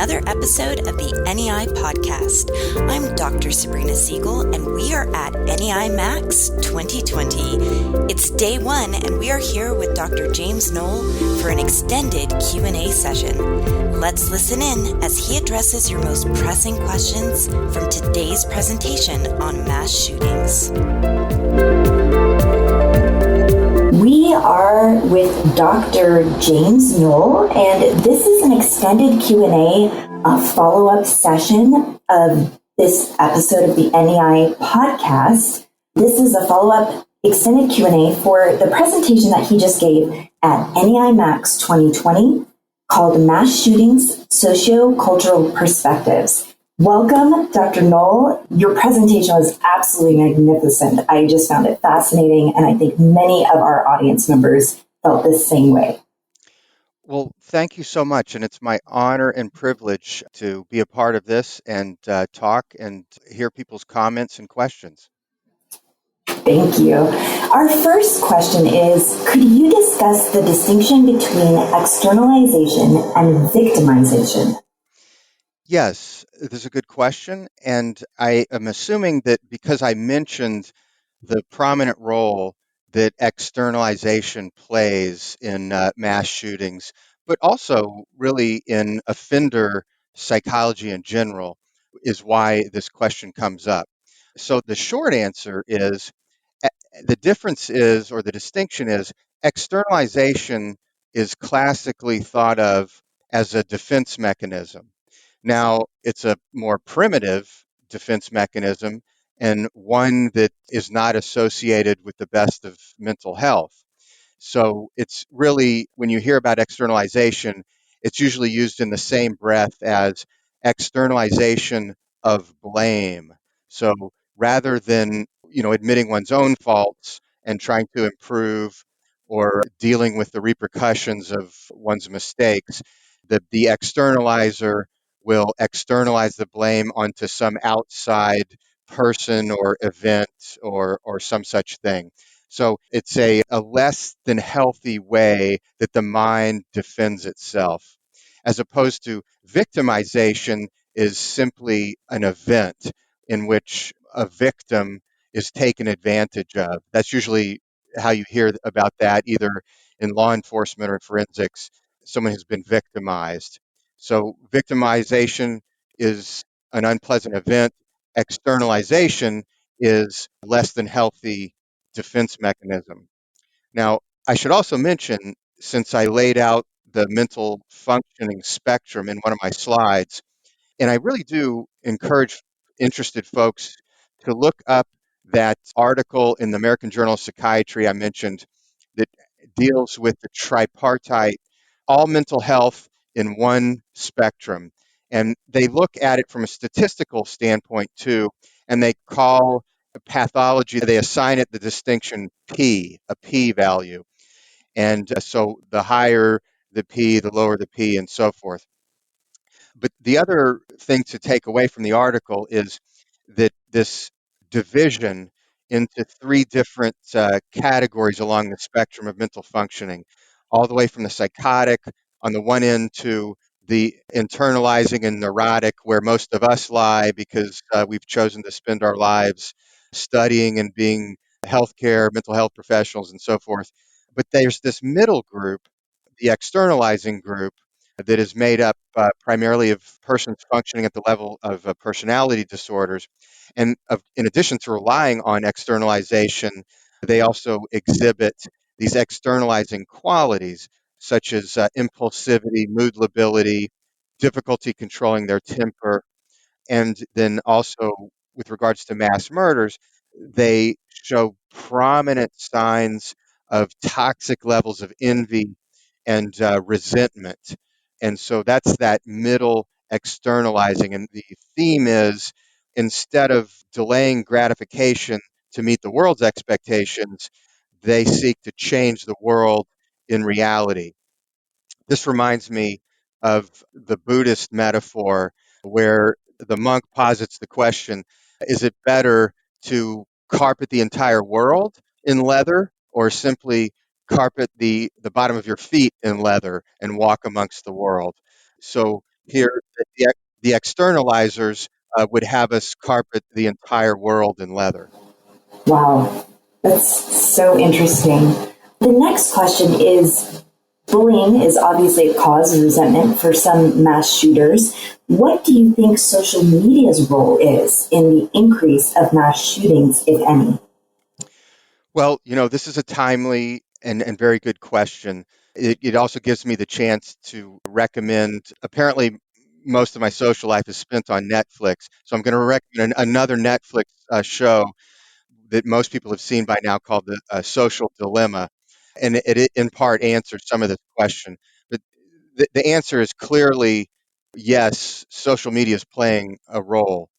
another episode of the NEI podcast. I'm Dr. Sabrina Siegel, and we are at NEI Max 2020. It's day one, and we are here with Dr. James Knoll for an extended Q&A session. Let's listen in as he addresses your most pressing questions from today's presentation on mass shootings. We are with Dr. James Knoll, and this is an extended Q&A follow-up session of this episode of the NEI podcast. This is a follow-up extended Q&A for the presentation that he just gave at NEI Max 2020 called Mass Shootings, Socio-Cultural Perspectives. Welcome, Dr. Knoll. Your presentation was absolutely magnificent. I just found it fascinating, and I think many of our audience members felt the same way. Well, thank you so much, and it's my honor and privilege to be a part of this and talk and hear people's comments and questions. Thank you. Our first question is, could you discuss the distinction between externalization and victimization? Yes, this is a good question, and I am assuming that because I mentioned the prominent role that externalization plays in mass shootings, but also really in offender psychology in general, is why this question comes up. So the short answer is the difference is, or the distinction is, externalization is classically thought of as a defense mechanism. Now, it's a more primitive defense mechanism and one that is not associated with the best of mental health. So it's really, when you hear about externalization, it's usually used in the same breath as externalization of blame. So rather than, admitting one's own faults and trying to improve or dealing with the repercussions of one's mistakes, the externalizer will externalize the blame onto some outside person or event or some such thing. So it's a less than healthy way that the mind defends itself, as opposed to victimization is simply an event in which a victim is taken advantage of. That's usually how you hear about that, either in law enforcement or forensics. Someone has been victimized. So victimization is an unpleasant event. Externalization is less than healthy defense mechanism. Now, I should also mention, since I laid out the mental functioning spectrum in one of my slides, and I really do encourage interested folks to look up that article in the American Journal of Psychiatry I mentioned that deals with the tripartite, all mental health in one spectrum. And they look at it from a statistical standpoint too, and they call pathology, they assign it the distinction P, a P value. And so the higher the P, the lower the P, and so forth. But the other thing to take away from the article is that this division into three different categories along the spectrum of mental functioning, all the way from the psychotic on the one end to the internalizing and neurotic, where most of us lie because we've chosen to spend our lives studying and being healthcare, mental health professionals, and so forth. But there's this middle group, the externalizing group, that is made up primarily of persons functioning at the level of personality disorders. And in addition to relying on externalization, they also exhibit these externalizing qualities, such as impulsivity, mood lability, difficulty controlling their temper. And then also, with regards to mass murders, they show prominent signs of toxic levels of envy and resentment. And so that's that middle externalizing. And the theme is, instead of delaying gratification to meet the world's expectations, they seek to change the world in reality. This reminds me of the Buddhist metaphor where the monk posits the question, is it better to carpet the entire world in leather or simply carpet the bottom of your feet in leather and walk amongst the world? So Here, the externalizers would have us carpet the entire world in leather. Wow, that's so interesting. The next question is, bullying is obviously a cause of resentment for some mass shooters. What do you think social media's role is in the increase of mass shootings, if any? Well, this is a timely and very good question. It also gives me the chance to recommend. Apparently, most of my social life is spent on Netflix, so I'm going to recommend another Netflix show that most people have seen by now called the Social Dilemma, and it in part answers some of this question. But the answer is clearly yes. Social media is playing a role.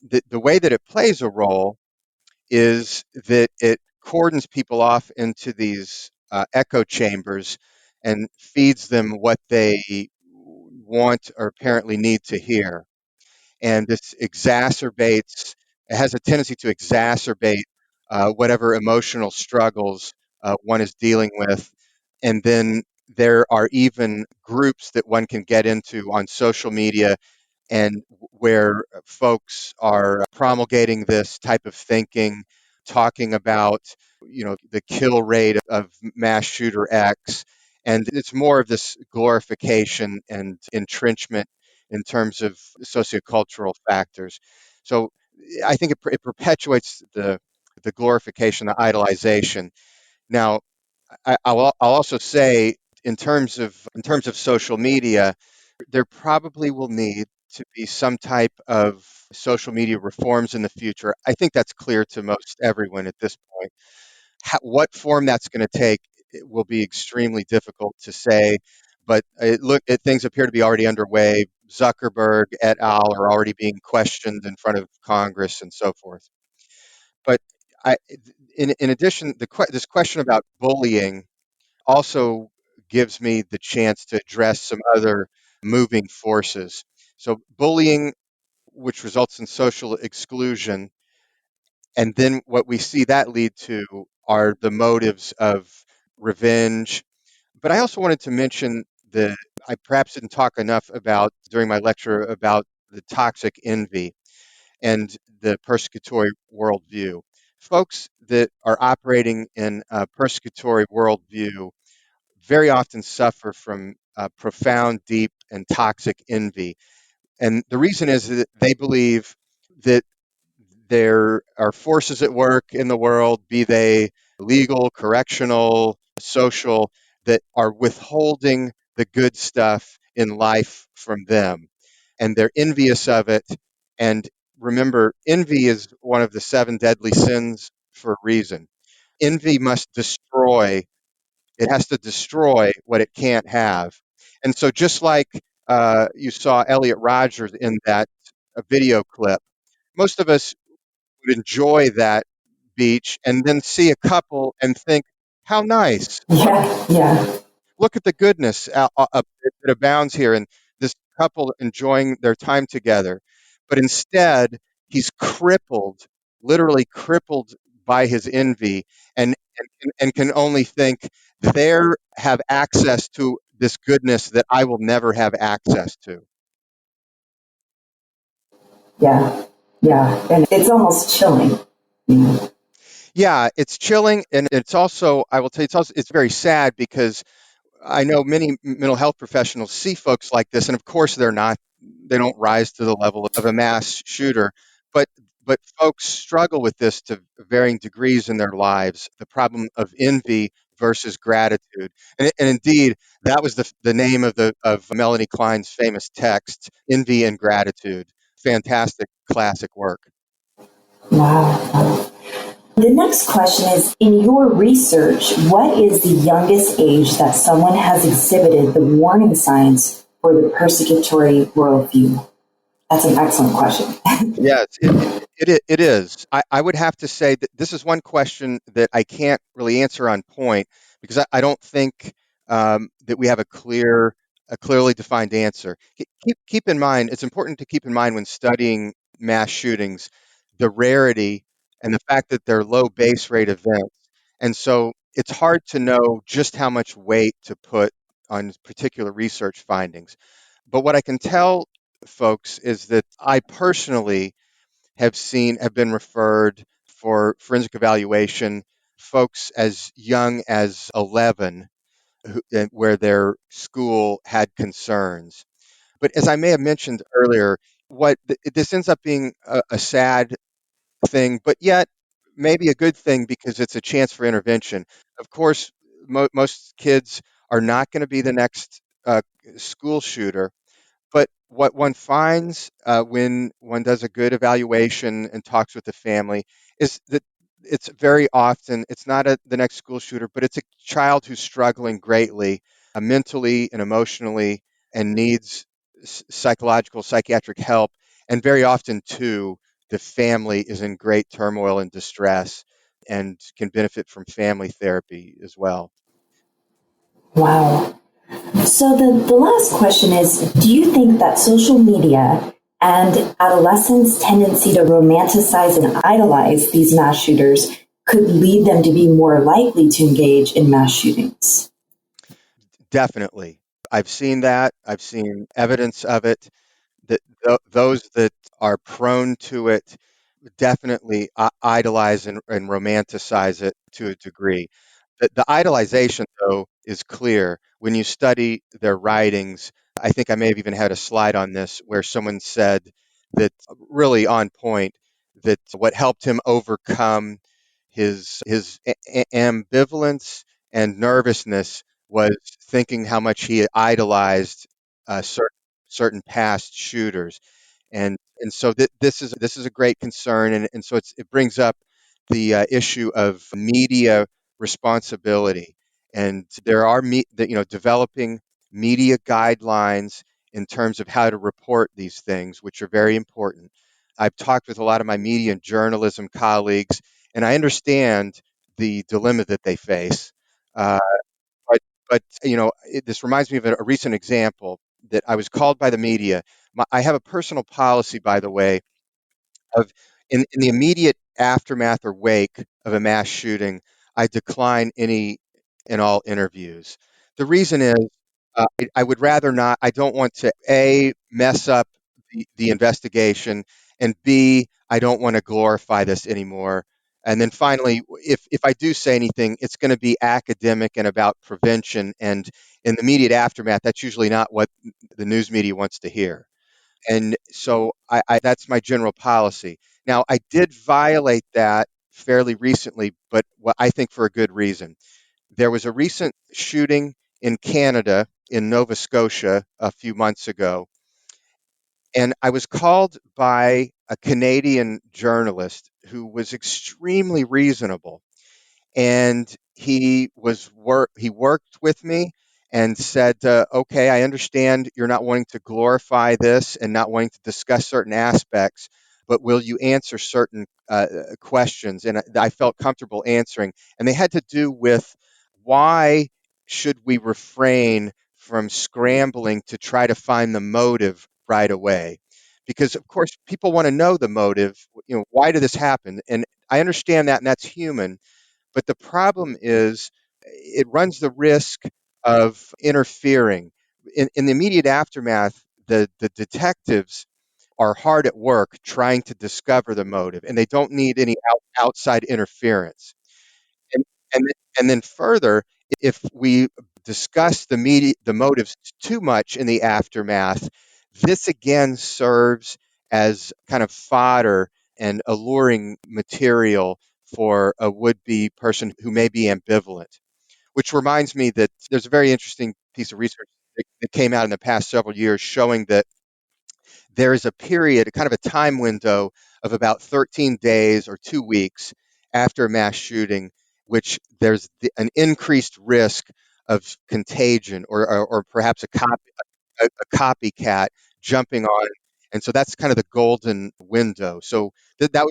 The way that it plays a role is that it cordons people off into these echo chambers and feeds them what they want or apparently need to hear. And this exacerbates, it has a tendency to exacerbate whatever emotional struggles one is dealing with. And then there are even groups that one can get into on social media and where folks are promulgating this type of thinking, talking about, the kill rate of mass shooter X, and it's more of this glorification and entrenchment in terms of sociocultural factors. So I think it perpetuates the glorification, the idolization. Now, I'll also say in terms of social media, there probably will need to be some type of social media reforms in the future. I think that's clear to most everyone at this point. What form that's going to take, it will be extremely difficult to say. But things appear to be already underway. Zuckerberg et al. Are already being questioned in front of Congress and so forth. But I, in addition, this question about bullying also gives me the chance to address some other moving forces. So, bullying, which results in social exclusion, and then what we see that lead to are the motives of revenge. But I also wanted to mention the I perhaps didn't talk enough about during my lecture about the toxic envy and the persecutory worldview. Folks that are operating in a persecutory worldview very often suffer from profound, deep, and toxic envy. And the reason is that they believe that there are forces at work in the world, be they legal, correctional, social, that are withholding the good stuff in life from them. And they're envious of it. And remember, envy is one of the seven deadly sins for a reason. Envy must destroy It has to destroy what it can't have. And so, just like you saw Elliot Rogers in that video clip, most of us would enjoy that beach and then see a couple and think, how nice. Yeah, yeah, Look at the goodness that abounds here, and this couple enjoying their time together. But instead, he's crippled, literally crippled by his envy, and can only think they have access to this goodness that I will never have access to. yeah, yeah. And it's almost chilling. Mm. Yeah, it's chilling, and it's also, I will tell you, it's very sad because I know many mental health professionals see folks like this, and of course they don't rise to the level of a mass shooter, but folks struggle with this to varying degrees in their lives. The problem of envy versus gratitude, and indeed that was the name of Melanie Klein's famous text, "Envy and Gratitude." Fantastic classic work. Wow. The next question is, in your research, what is the youngest age that someone has exhibited the warning signs for the persecutory worldview? That's an excellent question. Yes, it is. I would have to say that this is one question that I can't really answer on point because I don't think that we have a clearly defined answer. Keep in mind, it's important to keep in mind when studying mass shootings, the rarity and the fact that they're low base rate events. And so it's hard to know just how much weight to put on particular research findings. But what I can tell folks is that I personally have been referred for forensic evaluation, folks as young as 11 where their school had concerns. But as I may have mentioned earlier, this ends up being a sad thing, but yet maybe a good thing because it's a chance for intervention. Of course, most kids are not going to be the next school shooter, but what one finds when one does a good evaluation and talks with the family is that it's very often it's not the next school shooter, but it's a child who's struggling greatly, mentally and emotionally, and needs psychological, psychiatric help. And very often, too, the family is in great turmoil and distress and can benefit from family therapy as well. Wow. So the last question is, do you think that social media and adolescents' tendency to romanticize and idolize these mass shooters could lead them to be more likely to engage in mass shootings? Definitely. I've seen that. I've seen evidence of it. That those that are prone to it definitely idolize and romanticize it to a degree. The idolization, though, is clear when you study their writings. I think I may have even had a slide on this where someone said that really on point that what helped him overcome his ambivalence and nervousness was thinking how much he idolized certain past shooters, and so this is a great concern, and so it brings up the issue of media responsibility, and there are developing media guidelines in terms of how to report these things, which are very important. I've talked with a lot of my media and journalism colleagues, and I understand the dilemma that they face. Uh, but this reminds me of a recent example that I was called by the media. I have a personal policy, by the way, of in the immediate aftermath or wake of a mass shooting, I decline any and all interviews. The reason is I would rather not. I don't want to mess up the investigation, and B, I don't want to glorify this anymore. And then finally, if I do say anything, it's going to be academic and about prevention. And in the immediate aftermath, that's usually not what the news media wants to hear. And so that's my general policy. Now, I did violate that fairly recently, but what I think for a good reason. There was a recent shooting in Canada, in Nova Scotia, a few months ago, and I was called by a Canadian journalist who was extremely reasonable, and he worked with me and said, "Okay, I understand you're not wanting to glorify this and not wanting to discuss certain aspects, but will you answer certain questions?" And I felt comfortable answering, and they had to do with why should we refrain from scrambling to try to find the motive right away. Because of course people want to know the motive, why did this happen? And I understand that, and that's human, but the problem is it runs the risk of interfering. In the immediate aftermath, the detectives are hard at work trying to discover the motive, and they don't need any outside interference. And, and then further, if we discuss the motives too much in the aftermath, this again serves as kind of fodder and alluring material for a would-be person who may be ambivalent. Which reminds me that there's a very interesting piece of research that came out in the past several years showing that there is a period, kind of a time window of about 13 days or 2 weeks after a mass shooting, which there's an increased risk of contagion or perhaps a copycat jumping on. And so that's kind of the golden window. So that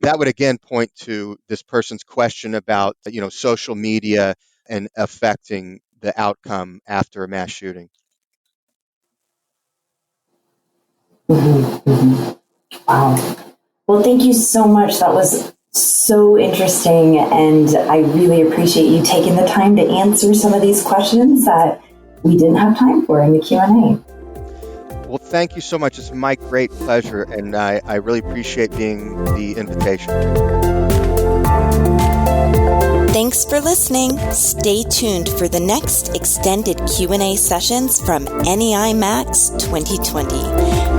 would again point to this person's question about social media and affecting the outcome after a mass shooting. Mm-hmm, mm-hmm. Wow. Well, thank you so much. That was so interesting, and I really appreciate you taking the time to answer some of these questions that we didn't have time for in the Q&A. Well, thank you so much. It's my great pleasure, and I really appreciate being the invitation. Thanks for listening. Stay tuned for the next extended Q&A sessions from NEI Max 2020.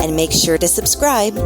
And make sure to subscribe.